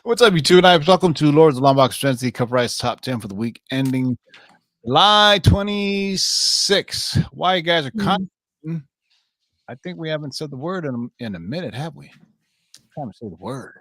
What's up, you two and I? Welcome to Lords of Longbox Trends, the CovrPrice top 10 for the week ending July 26. Why you guys are commenting? I think we haven't said the word in a minute, have we? Time to say the word.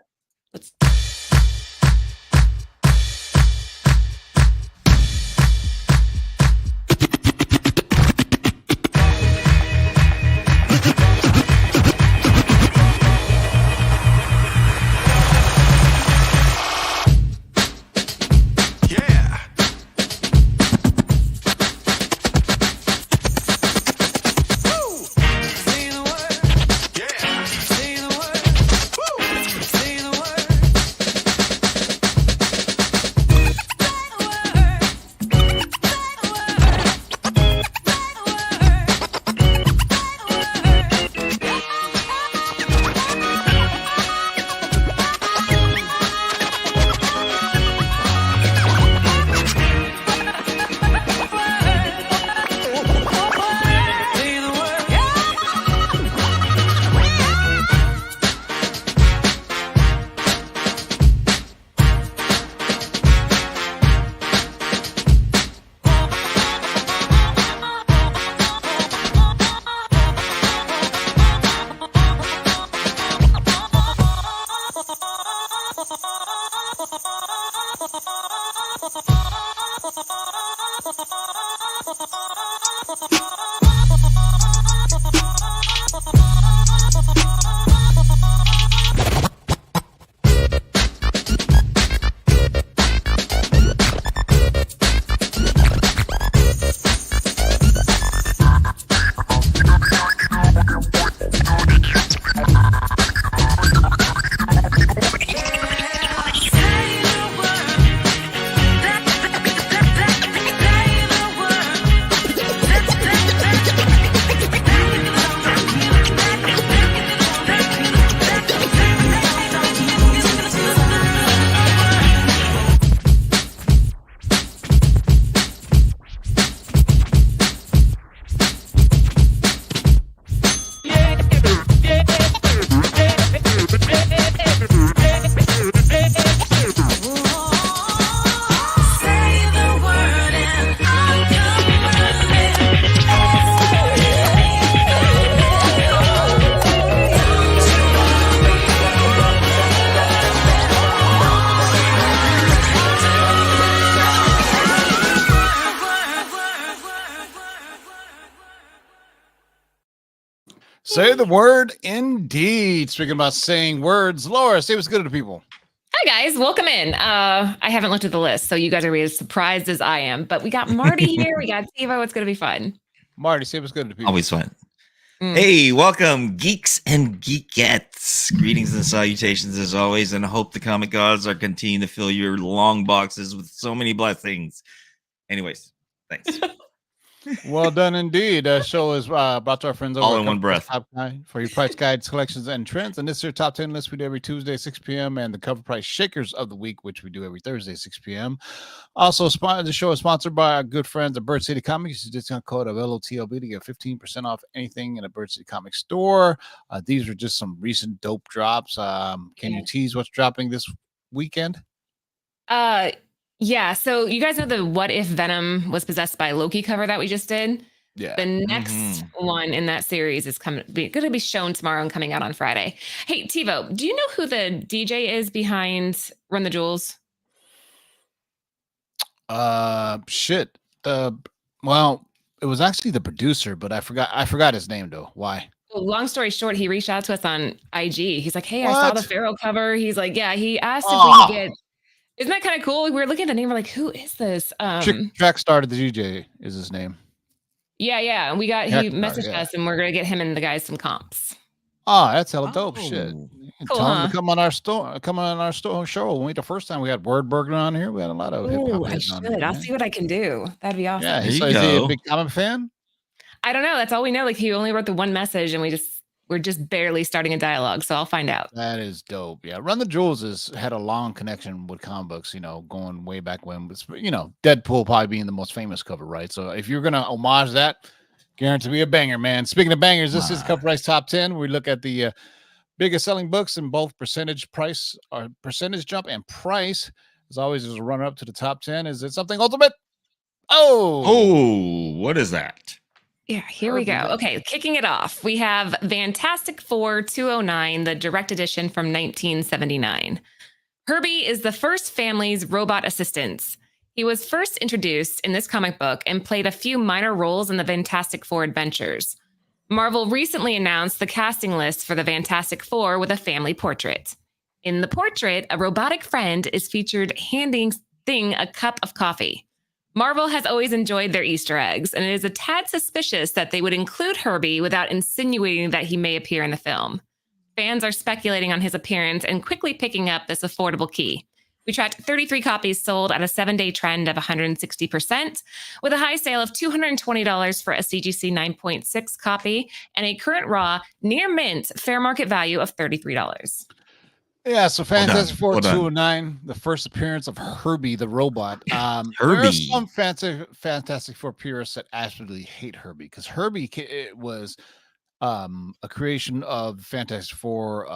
Say the word indeed. Speaking about saying words, Laura, say what's good to the people. Hi, guys. Welcome in. I haven't looked at the list, so you guys are really as surprised as I am. But we got Marty here. We got Tivo. It's going to be fun. Marty, say what's good to the people. Always fun. Hey, welcome, geeks and geekettes. Greetings and salutations as always, and I hope the comic gods are continuing to fill your long boxes with so many blessings. Anyways, thanks. Well done indeed. Show is brought to our friends over all in one breath for your price guides, collections, and trends. And this is your top 10 list we do every Tuesday, 6 p.m. and the cover price shakers of the week, which we do every Thursday, 6 p.m. Also, the show is sponsored by our good friends at Bird City Comics. Use the discount code of LOTLB to get 15% off anything in a Bird City Comics store. These are just some recent dope drops. Can you tease what's dropping this weekend? Yeah, so you guys know the What If Venom Was Possessed by Loki cover that we just did? Yeah. The next one in that series is going to be shown tomorrow and coming out on Friday. Hey, Tivo, do you know who the DJ is behind Run the Jewels? Shit. Well, it was actually the producer, but I forgot his name though. Why? Well, long story short, he reached out to us on IG. He's like, "Hey, I saw the Pharaoh cover." He's like, "Yeah." He asked if we could get. Isn't that kind of cool? We were looking at the name. We're like, "Who is this?" Track started the DJ is his name. Yeah. And he messaged us, and we're gonna get him and the guys some comps. Oh, that's hella dope shit. Cool, Tell him to come on our store. Come on our store show. When the first time we had Word Burger on here, we had a lot of. Oh, I should. I'll see what I can do. That'd be awesome. Yeah, is he a big comic fan? I don't know. That's all we know. Like, he only wrote the one message, and we're just barely starting a dialogue. So I'll find out. That is dope. Yeah, Run the Jewels had a long connection with comic books. Going way back when. Deadpool probably being the most famous cover, right? So if you're gonna homage that, guarantee to be a banger, man. Speaking of bangers, this is CovrPrice Top 10. We look at the Biggest selling books in both percentage jump and price. As always, as a runner up to the top 10. Is it something ultimate? Oh, what is that? Yeah, here we go. Okay, kicking it off. We have Fantastic Four 209, the direct edition from 1979. Herbie is the first family's robot assistant. He was first introduced in this comic book and played a few minor roles in the Fantastic Four adventures. Marvel recently announced the casting list for the Fantastic Four with a family portrait. In the portrait, a robotic friend is featured handing Thing a cup of coffee. Marvel has always enjoyed their Easter eggs, and it is a tad suspicious that they would include Herbie without insinuating that he may appear in the film. Fans are speculating on his appearance and quickly picking up this affordable key. We tracked 33 copies sold at a 7-day trend of 160%, with a high sale of $220 for a CGC 9.6 copy and a current raw near mint fair market value of $33. Yeah, so Fantastic Four 209, the first appearance of Herbie the robot. Herbie. There are some Fantastic Four purists that absolutely hate Herbie because Herbie it was a creation of Fantastic Four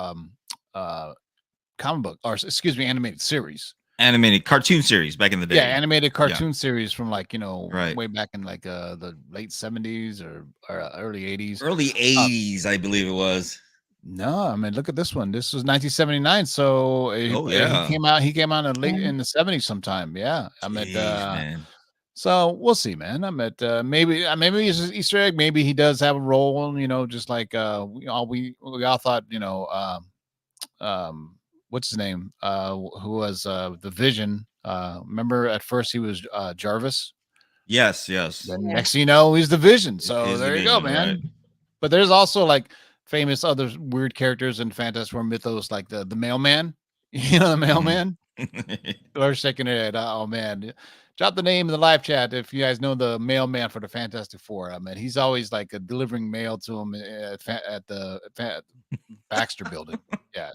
comic book, or excuse me, animated series. Animated cartoon series back in the day. Yeah, animated cartoon series from like, right. way back in like the late 70s or early 80s. Early 80s, I believe it was. No, I mean, look at this one. This was 1979, so he came out in the 70s sometime. Yeah, man. So we'll see, man. Maybe it's an Easter egg. Maybe he does have a role, just like we all thought, what's his name? Who was the Vision? Remember at first he was Jarvis. Yes. Then next thing you know, he's the Vision. So there you go, man. Right. But there's also like famous other weird characters in Fantastic Four mythos, like the mailman. The mailman. Or shaking their head. Oh man. Drop the name in the live chat if you guys know the mailman for the Fantastic Four. I mean, he's always like delivering mail to him at the Baxter building. Yeah.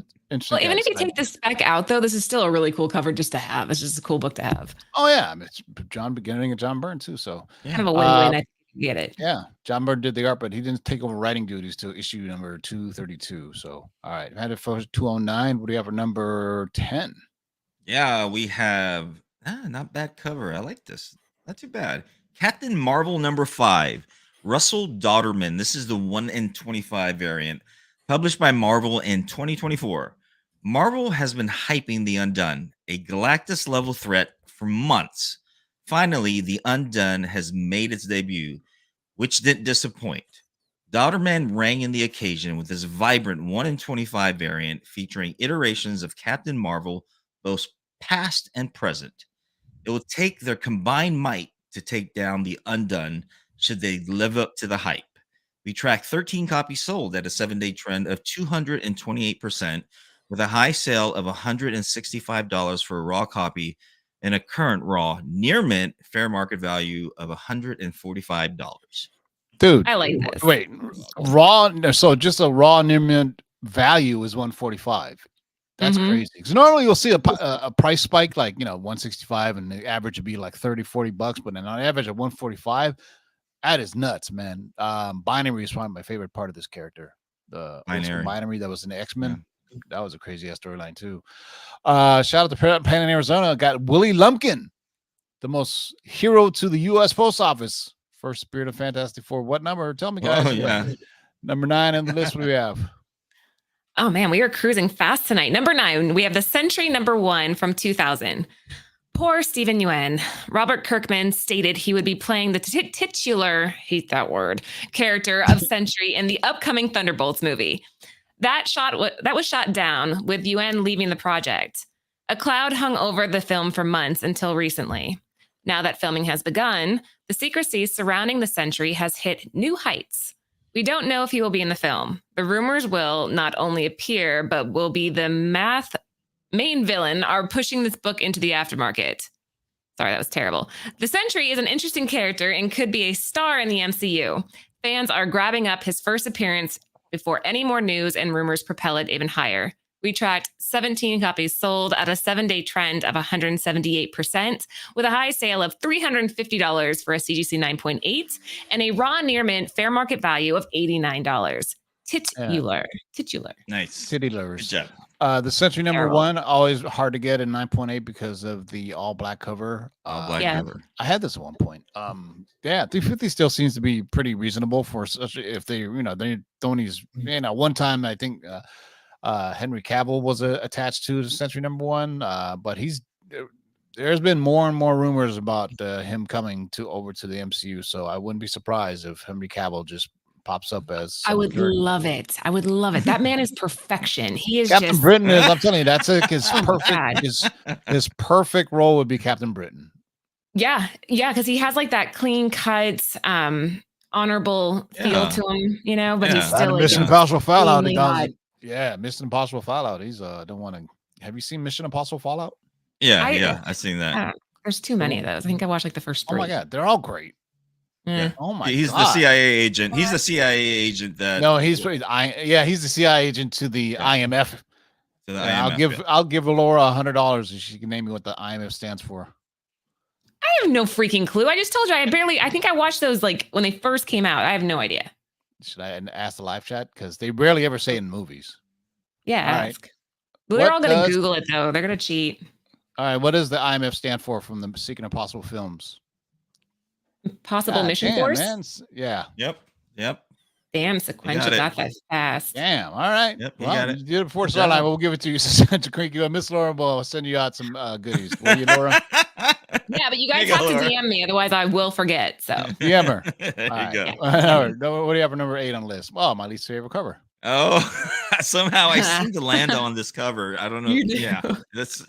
Well, even if you take the spec out, though, this is still a really cool cover just to have. It's just a cool book to have. Oh, yeah. I mean, it's beginning of John Byrne, too. So kind of a win-win. I get it. Yeah. John Byrne did the art, but he didn't take over writing duties till issue number 232. So, all right. I had it for 209. What do you have for number 10? Yeah, we have not bad cover. I like this. Not too bad. Captain Marvel number 5, Russell Dauterman. This is the 1 in 25 variant, published by Marvel in 2024. Marvel has been hyping the Undone, a Galactus level threat, for months. Finally, the Undone has made its debut, which didn't disappoint. Dauterman rang in the occasion with his vibrant 1 in 25 variant featuring iterations of Captain Marvel, both past and present. It will take their combined might to take down the Undone should they live up to the hype. We tracked 13 copies sold at a 7-day trend of 228%, with a high sale of $165 for a raw copy and a current raw near mint fair market value of $145. Dude, I like this. Wait, raw. So just a raw near mint value is $145. That's crazy. Because normally you'll see a price spike like, $165 and the average would be like $30-$40, but then on average at $145, that is nuts, man. Binary is probably my favorite part of this character. The binary that was in the X-Men. Yeah. That was a crazy ass storyline too. Shout out to Penn in Arizona. Got Willie Lumpkin, the most hero to the U.S. Post Office. First Spirit of Fantastic Four. What number? Tell me, guys. Oh, yeah. Number 9 on the list. What do we have? Oh man, we are cruising fast tonight. Number 9, we have the Sentry number 1 from 2000. Poor Stephen Yeun. Robert Kirkman stated he would be playing the titular, hate that word, character of Sentry in the upcoming Thunderbolts movie. That was shot down with Yeun leaving the project. A cloud hung over the film for months until recently. Now that filming has begun, the secrecy surrounding the Sentry has hit new heights. We don't know if he will be in the film. The rumors will not only appear, but will be the main villain are pushing this book into the aftermarket. Sorry, that was terrible. The Sentry is an interesting character and could be a star in the MCU. Fans are grabbing up his first appearance before any more news and rumors propel it even higher. We tracked 17 copies sold at a 7-day trend of 178%, with a high sale of $350 for a CGC 9.8 and a raw near mint fair market value of $89. Titular. Nice. Titty Good lovers. job. The Century number Terrible. 1, always hard to get in 9.8 because of the all black cover. All black Yeah. cover. I had this at one point. Yeah, 350 still seems to be pretty reasonable for such if they, they don't use, one time I think Henry Cavill was attached to the Century number 1, but there's been more and more rumors about him coming over to the MCU, so I wouldn't be surprised if Henry Cavill just pops up as I would love it. That man is perfection. He is Captain just Britain is. I'm telling you, that's his Oh my perfect. God. His perfect role would be Captain Britain. Yeah, because he has like that clean cut, honorable feel to him, but he's Yeah. still like Mission Impossible Fallout. He extremely does hot. it. Yeah, Mission Impossible Fallout. He's don't want to. Have you seen Mission Impossible Fallout? Yeah, I've seen that. There's too many of those. I think I watched like the first 3. Oh my God, they're all great. Yeah. Oh my He's God. the CIA agent. He's the CIA agent that. No, he's the CIA agent to the IMF. To the Yeah, IMF, I'll give Laura $100 if she can name me what the IMF stands for. I have no freaking clue. I just told you I think I watched those like when they first came out. I have no idea. Should I ask the live chat? Because they rarely ever say in movies. Yeah, All right. ask. Well, they're What all going to does- Google it though. They're going to cheat. All right, what does the IMF stand for from the Seeking Impossible films? Possible God mission damn, force. man. Yeah. Yep. Damn, sequential. got That's fast. Damn. All right. Yep, you Well, got it. you did it before Good Starlight. job. We'll give it to you. To Creek. Miss Laura will send you out some goodies. Will you, Laura? Yeah, but you guys There have you to go, DM me, otherwise I will forget. So DM her. There All you right. go. Yeah. All right. What do you have for number 8 on the list? Well, my least favorite cover. Oh, somehow I seem to land on this cover. I don't know. You do. Yeah, that's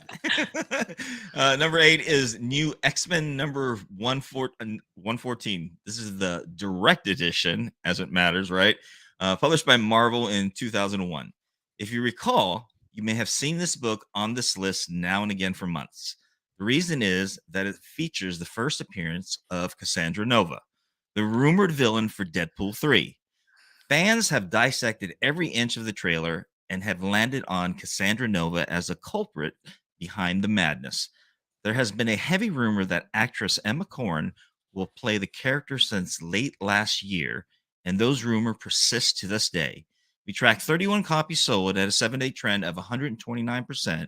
number 8 is new X-Men number 114. This is the direct edition, as it matters, right? Published by Marvel in 2001. If you recall, you may have seen this book on this list now and again for months. The reason is that it features the first appearance of Cassandra Nova, the rumored villain for Deadpool 3. Fans have dissected every inch of the trailer and have landed on Cassandra Nova as a culprit behind the madness. There has been a heavy rumor that actress Emma Corrin will play the character since late last year, and those rumors persist to this day. We tracked 31 copies sold at a 7-day trend of 129%,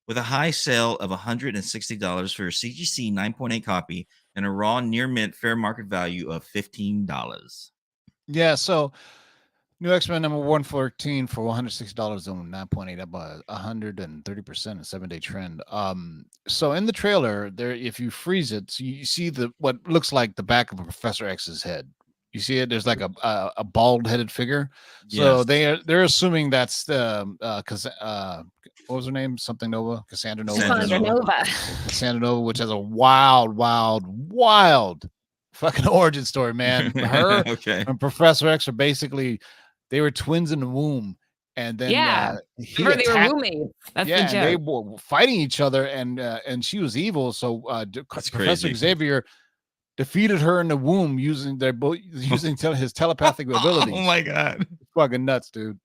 with a high sale of $160 for a CGC 9.8 copy and a raw near mint fair market value of $15. Yeah, so new X-Men number 114 for $160 on 9.8, up 130%, a 7-day trend. So in the trailer, there, if you freeze it, so you see what looks like the back of Professor X's head. You see it? There's like a bald-headed figure. So Yes. they're assuming that's the what was her name? Something Nova, Cassandra Nova. Cassandra Nova. Cassandra Nova, which has a wild fucking origin story, man. Her Okay. and Professor X are basically they were twins in the womb, and then Yeah. he Remember, they were attacked- roommates. That's yeah, the and they joke. were fighting each other, and she was evil. So That's Professor crazy. Xavier defeated her in the womb using his telepathic abilities. Oh my god. Fucking nuts, dude.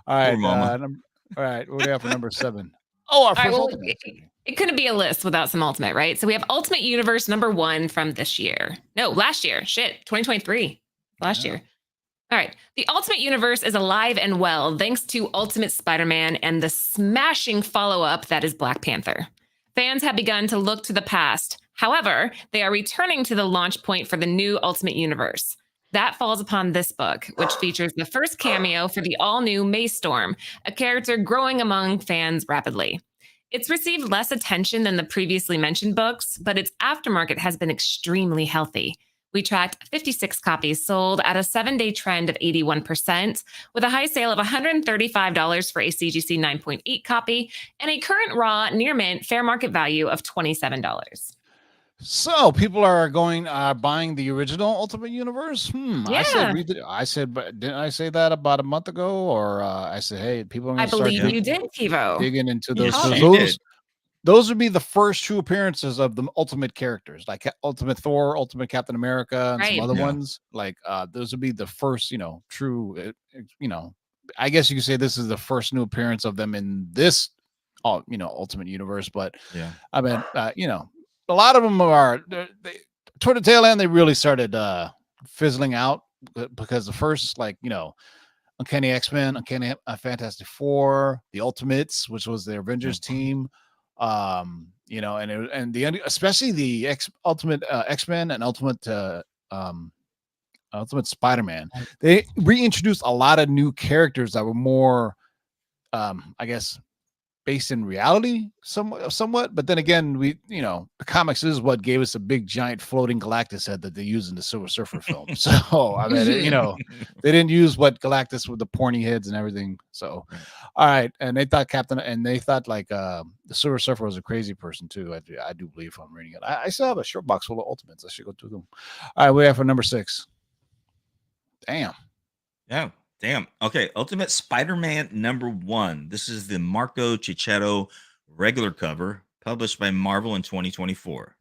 All right, mama. all right. What do you have for number 7? Oh, our All right, first well, Ultimate. it couldn't be a list without some Ultimate, right? So we have Ultimate Universe number 1 from this year. No, last year. Shit, 2023. Last year. All right. The Ultimate Universe is alive and well thanks to Ultimate Spider-Man and the smashing follow-up that is Black Panther. Fans have begun to look to the past. However, they are returning to the launch point for the new Ultimate Universe. That falls upon this book, which features the first cameo for the all-new May Storm, a character growing among fans rapidly. It's received less attention than the previously mentioned books, but its aftermarket has been extremely healthy. We tracked 56 copies sold at a 7-day trend of 81%, with a high sale of $135 for a CGC 9.8 copy and a current raw near mint fair market value of $27. So people are buying the original Ultimate Universe. Yeah. I said, but didn't I say that about a month ago? Or I said, hey, people are I going to start believe you did, Kivo. digging into Yes, those. 'cause you those, did. those would be the first true appearances of the Ultimate characters, like Ultimate Thor, Ultimate Captain America, and Right. some other Yeah. ones. Like those would be the first, true. I guess you could say this is the first new appearance of them in this, Ultimate Universe. But Yeah. I mean, a lot of them are toward the tail end. They really started fizzling out because the first, Uncanny X-Men, Uncanny Fantastic Four, the Ultimates, which was the Avengers team. You know, and especially the Ultimate X-Men and Ultimate Spider-Man. They reintroduced a lot of new characters that were more I guess based in reality somewhat, but then again, the comics is what gave us a big giant floating Galactus head that they use in the Silver Surfer film. So I mean, they didn't use what Galactus with the pointy heads and everything. So all right, and they thought like the Silver Surfer was a crazy person too. I do believe I'm reading it. I still have a short box full of Ultimates. I should go through them. All right, we have for number 6. Damn. Yeah. Damn. Okay. Ultimate Spider-Man #1. This is the Marco Cicchetto regular cover published by Marvel in 2024.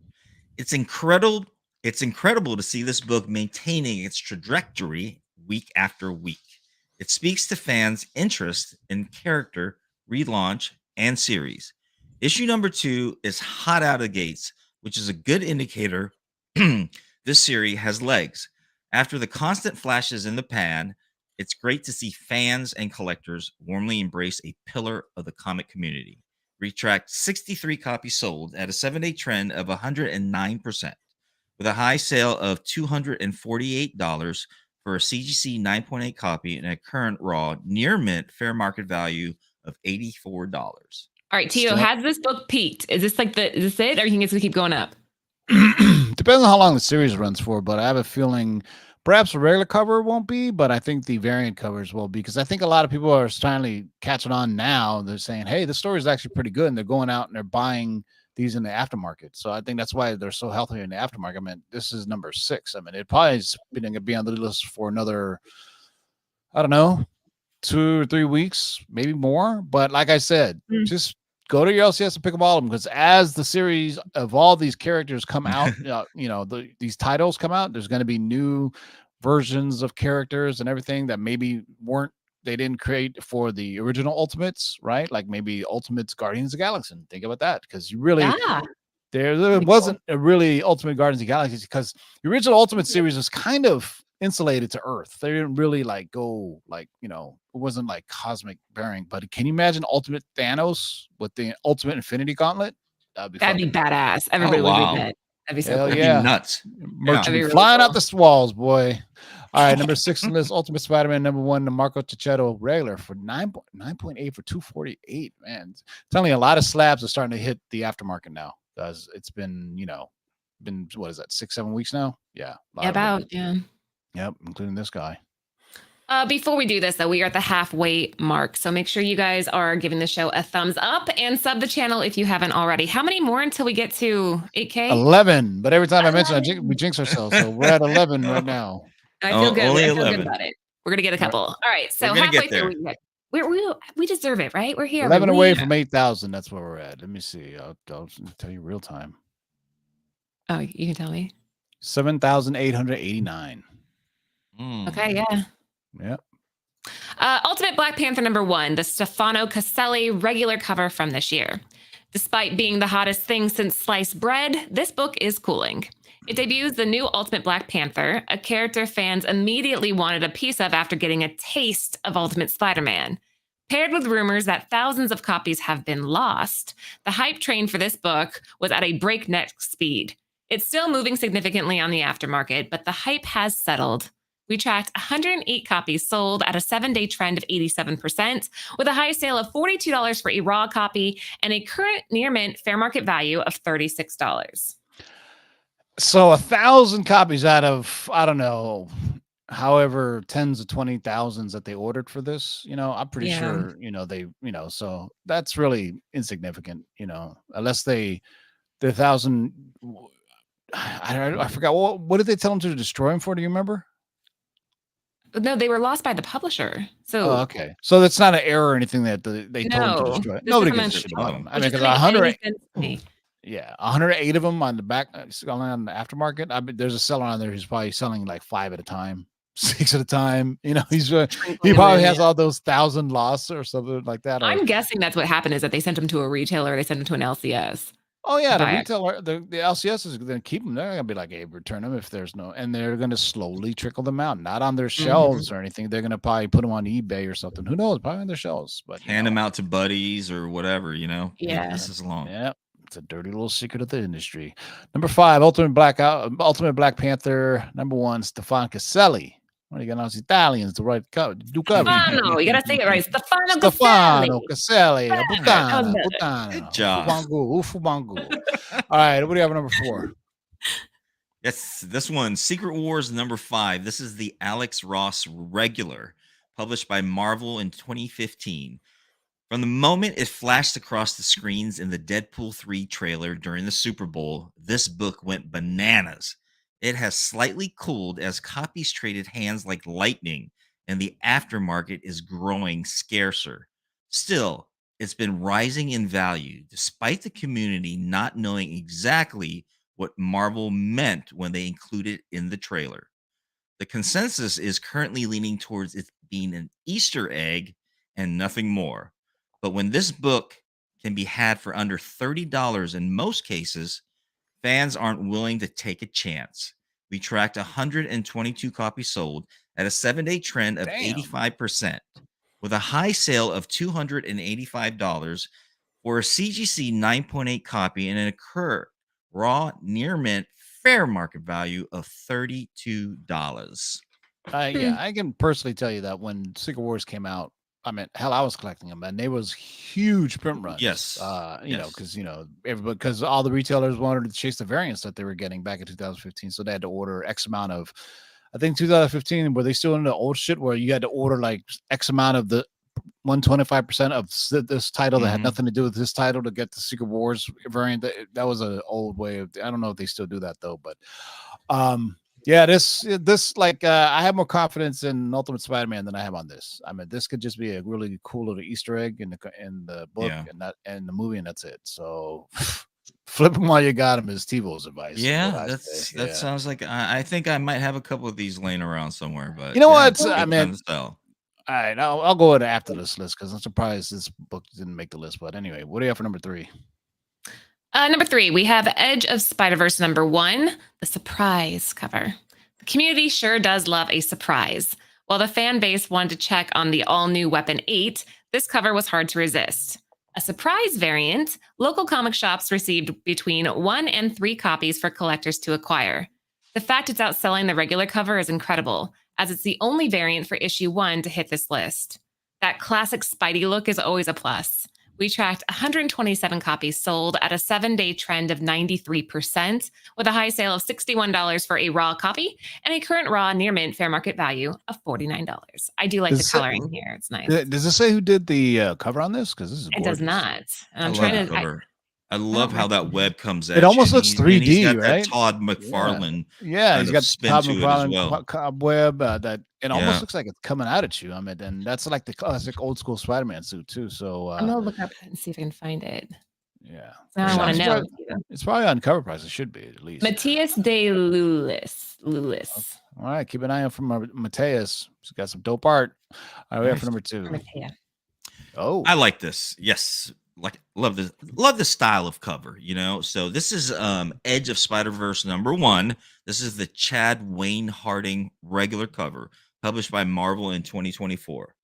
It's incredible to see this book maintaining its trajectory week after week. It speaks to fans' interest in character, relaunch, and series. Issue number 2 is hot out of the gates, which is a good indicator this series has legs. After the constant flashes in the pan, it's great to see fans and collectors warmly embrace a pillar of the comic community. Retract 63 copies sold at a 7-day trend of 109%, with a high sale of $248 for a CGC 9.8 copy and a current raw near mint fair market value of $84. All right, Tio, has this book peaked? Is this is this it, or you think it's gonna keep going up? Depends on how long the series runs for, but I have a feeling perhaps the regular cover won't be, but I think the variant covers will be, because I think a lot of people are finally catching on now. They're saying, hey, the story is actually pretty good, and they're going out and they're buying these in the aftermarket. So I think that's why they're so healthy in the aftermarket. I mean, this is number 6. I mean, it probably is going to be on the list for another, I don't know, 2 or 3 weeks, maybe more. But like I said, just go to your LCS and pick up all of them, because as the series of all these characters come out, these titles come out, there's going to be new versions of characters and everything that maybe they didn't create for the original Ultimates, right? Like maybe Ultimates Guardians of the Galaxy. Think about that, because you really there wasn't a really Ultimate Guardians of the Galaxy, because the original Ultimate series was kind of insulated to Earth. They didn't really go it wasn't like cosmic bearing. But can you imagine Ultimate Thanos with the Ultimate Infinity Gauntlet? That'd be badass. Everybody would read that. That'd be so cool. Yeah. Nuts. Merch would be flying out the walls, boy. All right, number 6 on this, Ultimate Spider-Man #1, the Marco Cicchetto regular for 9.8 for $248. Man, telling you, a lot of slabs are starting to hit the aftermarket now, because it's been what is that, 6-7 weeks now? Yeah. Yep, including this guy. Before we do this, though, we are at the halfway mark. So make sure you guys are giving the show a thumbs up and sub the channel if you haven't already. How many more until we get to 8K? 11. But every time I mention it, we jinx ourselves. So we're at 11 right now. I feel good. I feel good about it. We're going to get a couple. All right. So halfway through, we deserve it, right? We're here. 11 away from 8,000. That's where we're at. Let me see. I'll tell you real time. Oh, you can tell me. 7,889. Okay, yeah. Yep. Ultimate Black Panther #1, the Stefano Caselli regular cover from this year. Despite being the hottest thing since sliced bread, this book is cooling. It debuts the new Ultimate Black Panther, a character fans immediately wanted a piece of after getting a taste of Ultimate Spider-Man. Paired with rumors that thousands of copies have been lost, the hype train for this book was at a breakneck speed. It's still moving significantly on the aftermarket, but the hype has settled. We tracked 108 copies sold at a 7-day trend of 87%, with a high sale of $42 for a raw copy and a current near mint fair market value of $36. So 1,000 copies out of, I don't know, however, tens of 20,000s that they ordered for this, I'm pretty sure, so that's really insignificant, unless the 1,000, I forgot, what did they tell them to destroy them for? Do you remember? No, they were lost by the publisher. So okay. So that's not an error or anything that they told them to destroy. Nobody gives a shit about them. I mean, because 108 of them on the back, on the aftermarket. There's a seller on there who's probably selling like 5 at a time, 6 at a time. He probably has all those 1,000 lost or something like that. I'm guessing that's what happened, is that they sent them to a retailer, they sent them to an LCS. Oh yeah, the buy it. retailer, the LCS is going to keep them. They're going to be like, "Hey, return them if there's no," and they're going to slowly trickle them out, not on their shelves or anything. They're going to probably put them on eBay or something. Who knows? Probably on their shelves, but Hand them out to buddies or whatever, Yeah. This is long. Yeah, it's a dirty little secret of the industry. Number 5, Ultimate Black Panther. Number 1, Stefan Caselli. What are you gonna Italians to write do cover? Stefano, you gotta say it right. Stefano Stefano Caselli. Caselli. That was Puttana. Good job. Ufubangu. All right, what do you have at number 4? Yes, this one, Secret Wars number 5. This is the Alex Ross regular, published by Marvel in 2015. From the moment it flashed across the screens in the Deadpool 3 trailer during the Super Bowl, this book went bananas. It has slightly cooled as copies traded hands like lightning, and the aftermarket is growing scarcer. Still, it's been rising in value despite the community not knowing exactly what Marvel meant when they included it in the trailer. The consensus is currently leaning towards it being an Easter egg and nothing more. But when this book can be had for under $30 in most cases, fans aren't willing to take a chance. We tracked 122 copies sold at a 7-day trend of 85%, with a high sale of $285 for a CGC 9.8 copy and a current raw near mint fair market value of $32. Yeah, I can personally tell you that when Secret Wars came out, I mean, hell, I was collecting them, and they was huge print runs. Yes, you know, because everybody, because all the retailers wanted to chase the variants that they were getting back in 2015, so they had to order X amount of. I think 2015, were they still in the old shit where you had to order like X amount of the 125% of this title that had nothing to do with this title to get the Secret Wars variant? That was an old way of. I don't know if they still do that though, but yeah, this like I have more confidence in Ultimate Spider-Man than I have on this. I mean, this could just be a really cool little Easter egg in the book and the movie, and that's it. So flip them while you got them is TiVo's advice. Yeah, that sounds like I think I might have a couple of these laying around somewhere. But you know what? I mean, all right, I'll go with after this list because I'm surprised this book didn't make the list. But anyway, what do you have for number 3? Number 3, we have Edge of Spider-Verse number 1, the surprise cover. The community sure does love a surprise. While the fan base wanted to check on the all-new Weapon 8, this cover was hard to resist. A surprise variant, local comic shops received between 1 and 3 copies for collectors to acquire. The fact it's outselling the regular cover is incredible, as it's the only variant for issue 1 to hit this list. That classic Spidey look is always a plus. We tracked 127 copies sold at a 7-day trend of 93%, with a high sale of $61 for a raw copy and a current raw near mint fair market value of $49. I do like the coloring here. It's nice. Does it say who did the cover on this? Because this is gorgeous. It does not. I'm trying to. I love how that web comes out. It almost looks 3D, he's got right? That Todd McFarlane. Yeah, he's got Todd McFarlane cobweb. That it almost looks like it's coming out at you. I mean, and that's like the classic old school Spider-Man suit too. So I'm gonna look up and see if I can find it. Yeah, so I want to know. It's probably on CovrPrice. It should be at least. Matthias de Lulis. All right, keep an eye out for Matthias. He's got some dope art. All right, we have for number 2. Oh, I like this. Yes. Like love the style of cover, So this is Edge of Spider-Verse number 1. This is the Chad Wayne Harding regular cover, published by Marvel in 2024.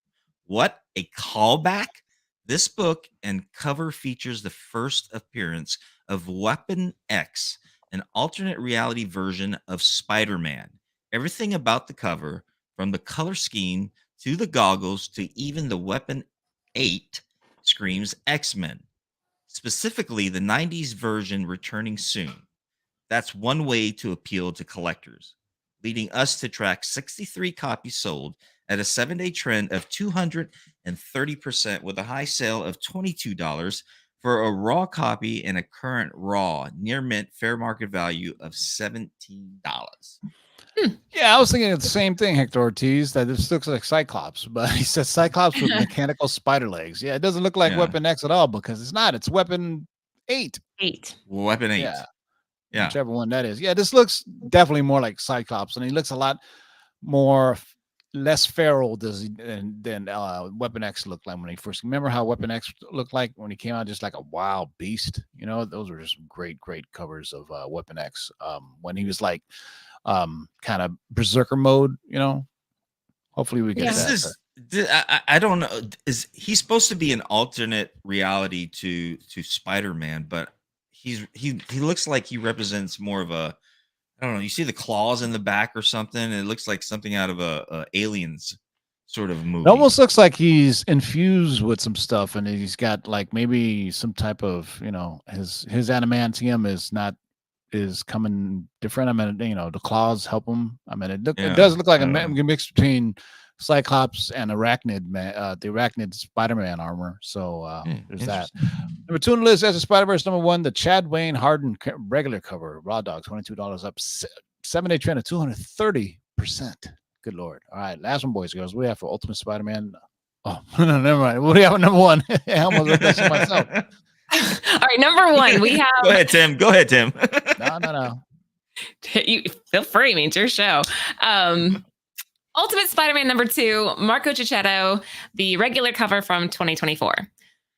What a callback! This book and cover features the first appearance of Weapon X, an alternate reality version of Spider-Man. Everything about the cover, from the color scheme to the goggles to even the Weapon 8, screams X-Men, specifically the 90s version returning soon. That's one way to appeal to collectors, leading us to track 63 copies sold at a 7-day trend of 230%, with a high sale of $22 for a raw copy and a current raw near mint fair market value of $17. Yeah, I was thinking of the same thing, Hector Ortiz, that this looks like Cyclops, but he says Cyclops with mechanical spider legs. Yeah, it doesn't look like Weapon X at all because it's not. It's Weapon 8. Weapon 8. Yeah. Whichever one that is. Yeah, this looks definitely more like Cyclops, and he looks a lot more less feral does he than Weapon X looked like when he first. Remember how Weapon X looked like when he came out, just like a wild beast. You know, those were just great covers of Weapon X. When he was like kind of berserker mode. You know, hopefully we get that. I don't know. Is he supposed to be an alternate reality to Spider-Man? But he looks like he represents more of a, I don't know. You see the claws in the back or something. It looks like something out of a Aliens sort of movie. It almost looks like he's infused with some stuff, and he's got like maybe some type of, you know, his adamantium is coming different. I mean, you know, the claws help him. I mean, it does look like a mix between Cyclops and Arachnid, the Arachnid Spider-Man armor. So there's that. Number 2 on the list as a Spider-Verse. Number 1, the Chad Wayne Harden regular cover, Raw Dog, $22 up, 7-day trend of 230%. Good Lord. All right, last one, boys and girls. What do we have for Ultimate Spider-Man? Oh, no, never mind. What do we have at number 1? I almost read that myself. All right, number 1, we have. Go ahead, Tim. No. You feel free. I mean, it's your show. Ultimate Spider-Man number 2, Marco Cicchetto, the regular cover from 2024.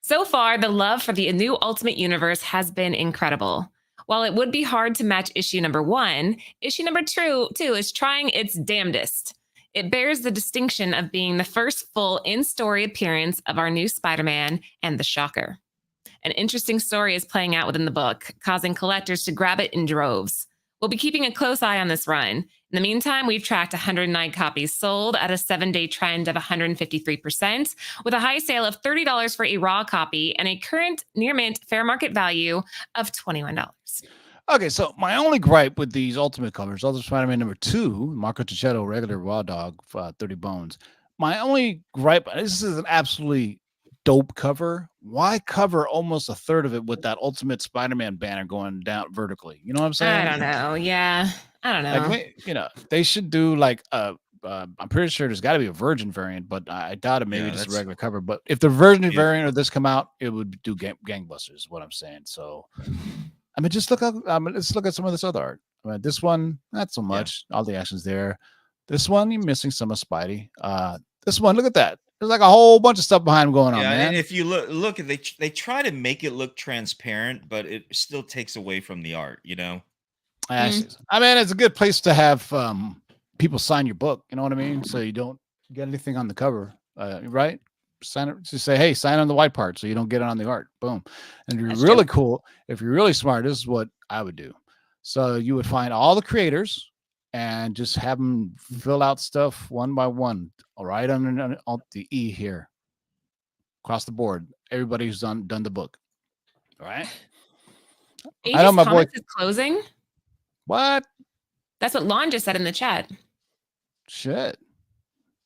So far, the love for the new Ultimate Universe has been incredible. While it would be hard to match issue number 1, issue number 2 is trying its damnedest. It bears the distinction of being the first full in-story appearance of our new Spider-Man and the Shocker. An interesting story is playing out within the book, causing collectors to grab it in droves. We'll be keeping a close eye on this run. In the meantime, we've tracked 109 copies sold at a 7-day trend of 153%, with a high sale of $30 for a raw copy and a current near mint fair market value of $21. Okay, so my only gripe with these Ultimate covers, Ultimate Spider-Man number 2, Marco Cicchetto, regular Raw Dog, 30 bones. My only gripe, this is an absolutely dope cover. Why cover almost a third of it with that Ultimate Spider-Man banner going down vertically? You know what I'm saying? I don't know. Yeah, I don't know. Like, you know, they should do like I'm pretty sure there's got to be a Virgin variant, but I doubt it. Maybe just a regular cover. But if the Virgin variant of this come out, it would do gangbusters. Is what I'm saying. So, I mean, just look up. Let's look at some of this other art. I mean, this one, not so much. All the action's there. This one, you're missing some of Spidey. This one, look at that. There's like a whole bunch of stuff behind him going on, man. And if you look, they try to make it look transparent, but it still takes away from the art, you know. I mean, it's a good place to have people sign your book. You know what I mean? So you don't get anything on the cover, right? Sign it. Just say, hey, sign on the white part, so you don't get it on the art. Boom. And if you're really cool, if you're really smart, this is what I would do. So you would find all the creators and just have them fill out stuff one by one. All right, on the E here, across the board. Everybody who's done the book. All right. I know my boy is closing. What? That's what Lon just said in the chat. Shit.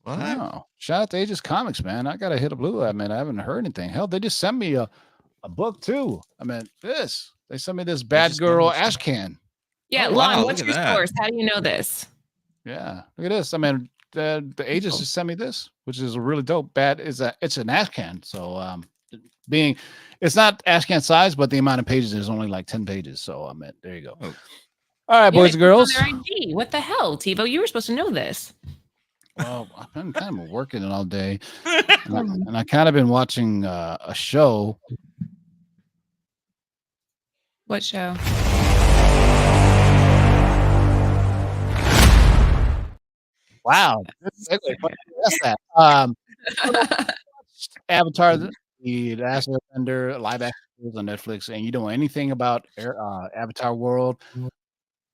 Wow. Shout out to Aegis Comics, man. I gotta hit a blue. I mean, I haven't heard anything. Hell, they just sent me a book too. I mean, they sent me this Bad Girl Ash Can. Yeah, Lon, what's your source? How do you know this? Yeah, look at this. I mean, the Aegis just sent me this, which is a really dope. It's an ash can. So it's not ash can size, but the amount of pages is only like 10 pages. So I mean, there you go. Oh. All right, boys and girls. What the hell, Tebow? You were supposed to know this. Well, I've been kind of working it all day, and I kind of been watching a show. What show? Wow, that's that. Avatar, the Last Airbender, live action on Netflix, and you don't know anything about Avatar World.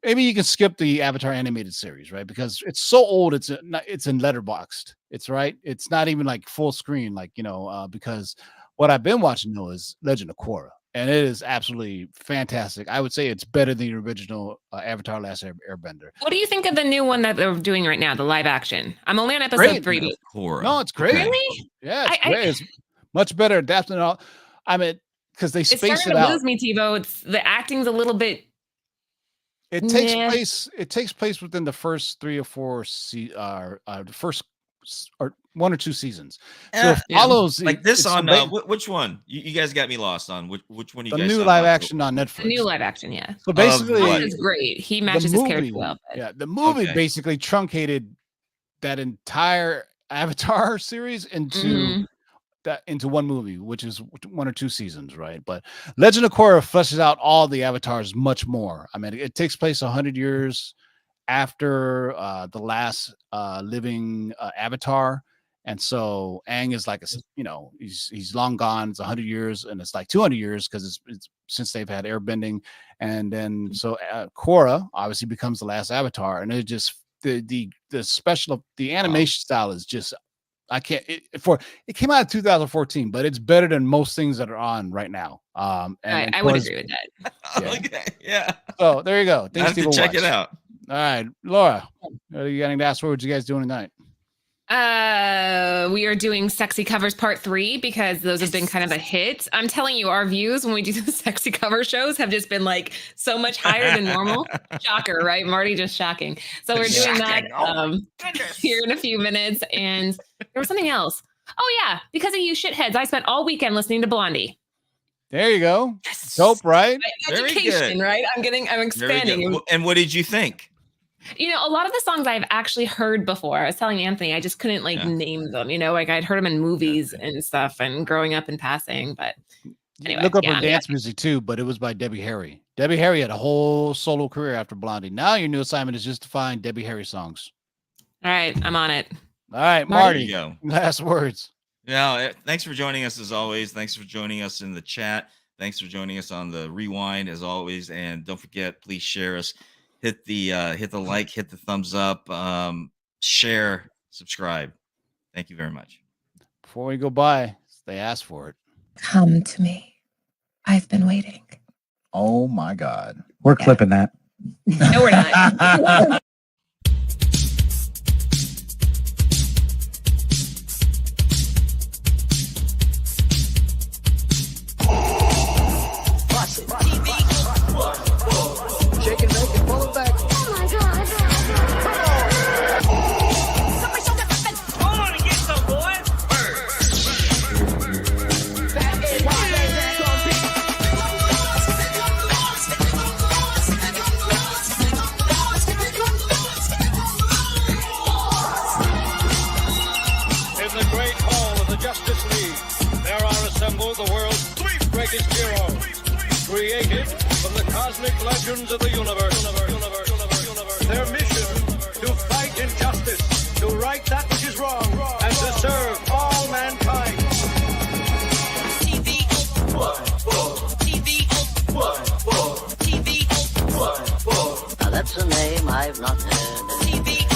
Maybe you can skip the Avatar animated series, right? Because it's so old. It's in letterboxed. It's right. It's not even like full screen, like, you know. Because what I've been watching though is Legend of Korra, and it is absolutely fantastic. I would say it's better than the original Avatar: Last Airbender. What do you think of the new one that they're doing right now, the live action? I'm only on episode 3. No, it's great. Really? Yeah, it's great. It's much better adapted. I mean, because they space it out. It's starting to lose me, Tebow. It's the acting's a little bit. It takes place. It takes place within the first 3 or 4 the first or 1 or 2 seasons. So it follows like this on which one? You guys got me lost on which one? You guys? The new live action on Netflix. The new live action, yeah. So basically, is great. He matches his character well. Yeah, the movie basically truncated that entire Avatar series into one movie, which is 1 or 2 seasons, right? But Legend of Korra fleshes out all the avatars much more. I mean, it takes place 100 years after the last living avatar, and so Aang is like he's long gone. It's 100 years, and it's like 200 years because it's since they've had airbending, and then so Korra obviously becomes the last avatar, and it just the special animation style is just. I can't it came out in 2014, but it's better than most things that are on right now. And I would agree with that. Yeah. Okay, yeah. So there you go. I have to check it out. All right, Laura, you got anything to ask for? What you guys doing tonight? We are doing sexy covers part 3 because those have been kind of a hit. I'm telling you, our views when we do the sexy cover shows have just been like so much higher than normal. Shocker, right? Marty, just shocking. So we're doing that here in a few minutes. And there was something else. Oh yeah, because of you shitheads, I spent all weekend listening to Blondie. There you go. Yes. Dope, right? Education, right? I'm expanding. And what did you think? You know, a lot of the songs I've actually heard before. I was telling Anthony, I just couldn't name them, like I'd heard them in movies and stuff and growing up and passing. But anyway, look up her dance music too, but it was by Debbie Harry. Debbie Harry had a whole solo career after Blondie. Now your new assignment is just to find Debbie Harry songs. All right, I'm on it. All right, Marty, last words. Yeah, thanks for joining us as always. Thanks for joining us in the chat. Thanks for joining us on the rewind as always. And don't forget, please share us. Hit the like, hit the thumbs up, share, subscribe. Thank you very much. Before we go by, they asked for it. Come to me. I've been waiting. Oh my God. We're clipping that. No, we're not. The world's 3 greatest heroes, created from the cosmic legends of the universe. Their mission, to fight injustice, to right that which is wrong, and to serve all mankind. TV. Now that's a name I've not heard. TV.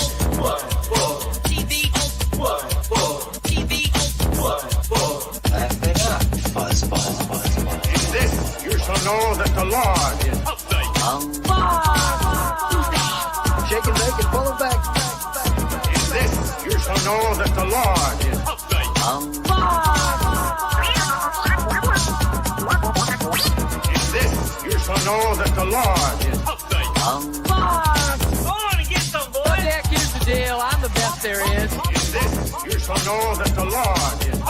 In this, you shall know that the Lord is upright. Shake and bake and pull it back. In this, you shall know that the Lord is upright. In this, you shall know that the Lord is upright. Go on and get some, boys. Jack, here's the deal. I'm the best there is. In this, you shall know that the Lord is